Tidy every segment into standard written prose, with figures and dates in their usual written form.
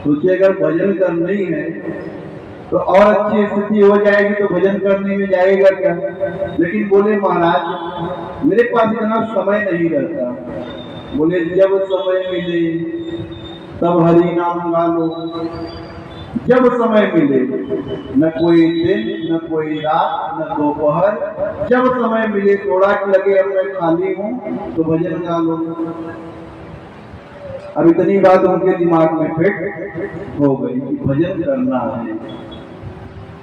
सोचिए अगर भजन करना ही है तो और अच्छी स्थिति हो जाएगी तो भजन करने में जाएगा क्या। लेकिन बोले महाराज मेरे पास इतना समय नहीं रहता। बोले जब समय मिले तब हरि नाम गा लो। जब समय मिले, न कोई दिन न कोई रात न दोपहर, जब समय मिले थोड़ा लगे अब मैं खाली हूँ तो भजन गा लो। अब इतनी बात उनके दिमाग में फिट हो गई कि भजन करना है।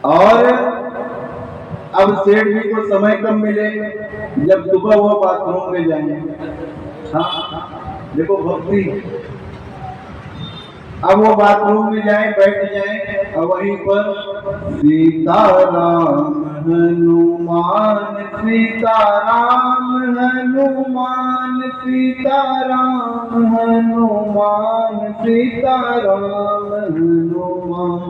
और अब सेठ जी को समय कम मिले, जब सुबह वो बाथरूम में जाए। हाँ देखो भक्ति। अब वो बाथरूम में जाए बैठ जाए और वहीं पर सीताराम हनुमान सीताराम हनुमान सीताराम हनुमान सीताराम हनुमान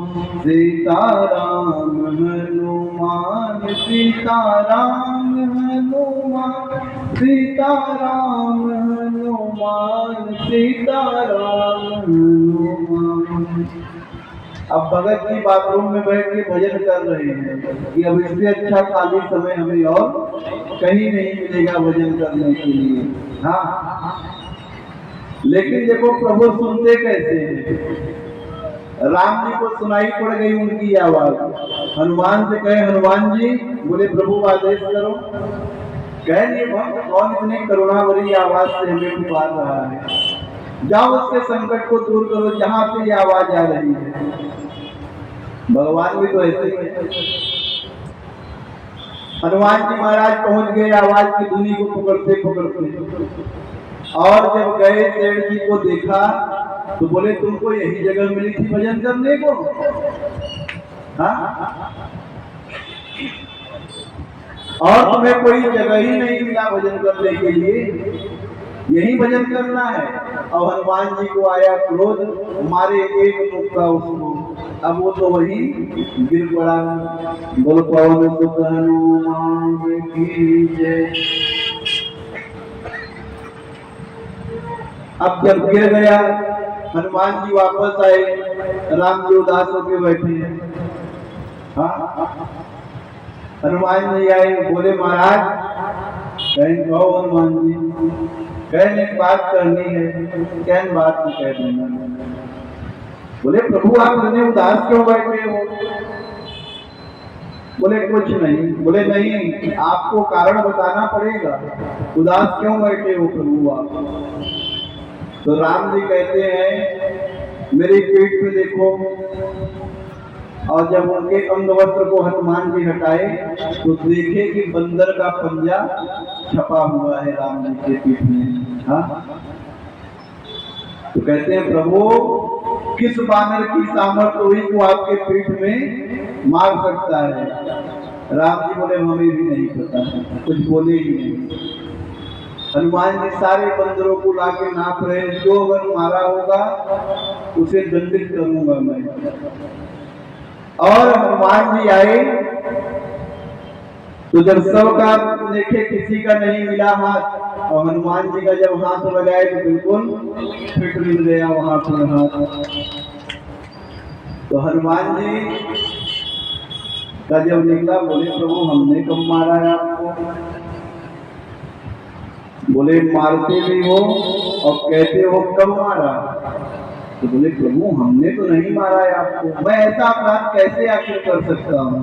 सीताराम हनुमान सीताराम हनुमान सीताराम हनुमान सीताराम हनुमान। अब भगत जी बाथरूम में बैठ के भजन कर रहे हैं कि अब इससे अच्छा खाली समय हमें और कहीं नहीं मिलेगा भजन करने के लिए। हाँ लेकिन देखो प्रभु सुनते कैसे हैं। राम जी को सुनाई पड़ गई उनकी आवाज। हनुमान से कहे हनुमान जी, बोले प्रभु आदेश करो। कह नहीं भक्त कौन इतनी करुणा भरी आवाज से हमें पुकार रहा है, जाओ उसके संकट को दूर करो जहां से ये आवाज आ रही है। भगवान भी तो ऐसे ही है। हनुमान जी महाराज पहुंच गए आवाज की धुनी को पकड़ते पकड़ते। और जब गए सेठ जी को देखा तो बोले तुमको यही जगह मिली थी भजन करने को। हाँ और तुम्हें कोई जगह ही नहीं मिला भजन करने के लिए, यही भजन करना है। और हनुमान जी को आया क्रोध, मारे एक मुक्का उसको। अब वो तो वही गिर पड़ा। बोल पवन सुत हनुमान की जय। अब जब गिर गया हनुमान जी वापस आए, राम जी उदास होकर बैठे। हाँ हनुमान जी आए, बोले महाराज कहीं कहो हनुमान जी, कहने एक बात करनी है। कहन बात नहीं कह देना। बोले प्रभु आप इतने उदास क्यों बैठे हो। बोले कुछ नहीं। बोले नहीं आपको कारण बताना पड़ेगा, उदास क्यों बैठे हो प्रभु आप। तो राम जी कहते हैं मेरी पीठ पे देखो। और जब उनके अंग वस्त्र को हनुमान जी हटाए तो देखे कि बंदर का पंजा छपा हुआ है राम जी के पीठ में। हाँ तो कहते हैं प्रभु किस बानर की सामर्थ्य हुई को आपके पीठ में मार सकता है। राम जी बोले हमें भी नहीं पता, कुछ बोले ही नहीं। हनुमान जी सारे बंदरों को लाके नाप रहे, जो अगर मारा होगा उसे दंडित करूंगा मैं। और हनुमान जी आए तो जब सबका देखे किसी का नहीं मिला हाथ, और हनुमान जी का जब हाथ लगाए तो बिल्कुल फिट मिल गया वहां पर हाथ। तो हनुमान जी का जब निकला बोले प्रभु हमने कब मारा है आपको। बोले मारते भी हो और कहते हो कब मारा। तो बोले प्रभु हमने तो नहीं मारा है आपको, मैं ऐसा अपराध कैसे आखिर कर सकता हूँ।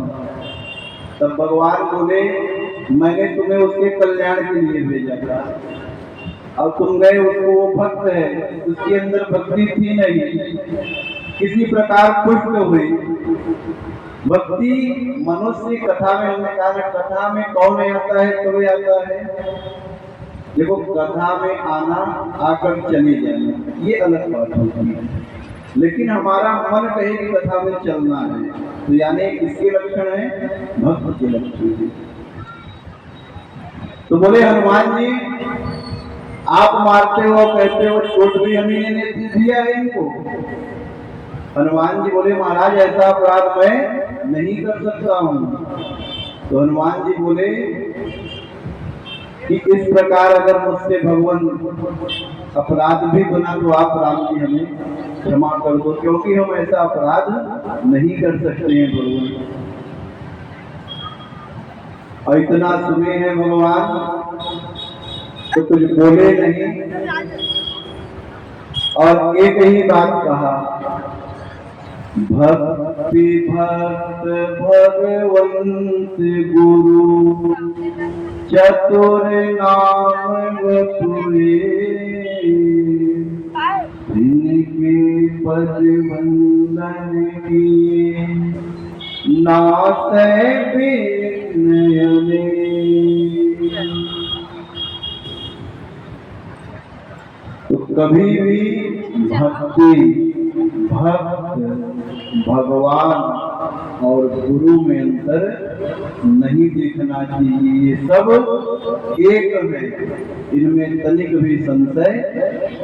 तब भगवान बोले मैंने तुम्हें उसके कल्याण के लिए भेजा था और तुम गए, उसको वो भक्त है उसके अंदर भक्ति थी नहीं, किसी प्रकार पुष्ट हुई। भक्ति मनुष्य कथा में हमने कहा कथा में कौन आता है कभी आता है। देखो कथा में आना आकर चले जाना ये अलग बात होती है, लेकिन हमारा मन कहे कि कथा में चलना है तो यानी किसके लक्षण है, भक्त के लक्षण है। तो बोले हनुमान जी आप मारते हो कहते हो चोट भी हमी ने दिया है इनको। हनुमान जी बोले महाराज ऐसा अपराध मैं नहीं कर सकता हूँ। तो हनुमान जी बोले कि इस प्रकार अगर मुझसे भगवान अपराध भी बना तो आप राम जी हमें क्षमा कर दो, क्योंकि हम ऐसा अपराध नहीं कर सकते हैं भगवान। और इतना सुने हैं भगवान तो कुछ बोले नहीं, और एक ही बात कहा, भक्ति भक्त भगवंत गुरु चतुर नाम बतुए, इनके पद वंदन किए नासै विनयने। तो कभी भी भक्ति भक्त भगवान और गुरु में अंतर नहीं देखना चाहिए, ये सब एक है, इनमें तनिक भी संशय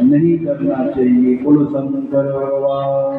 नहीं करना चाहिए। कुल शंकर भगवान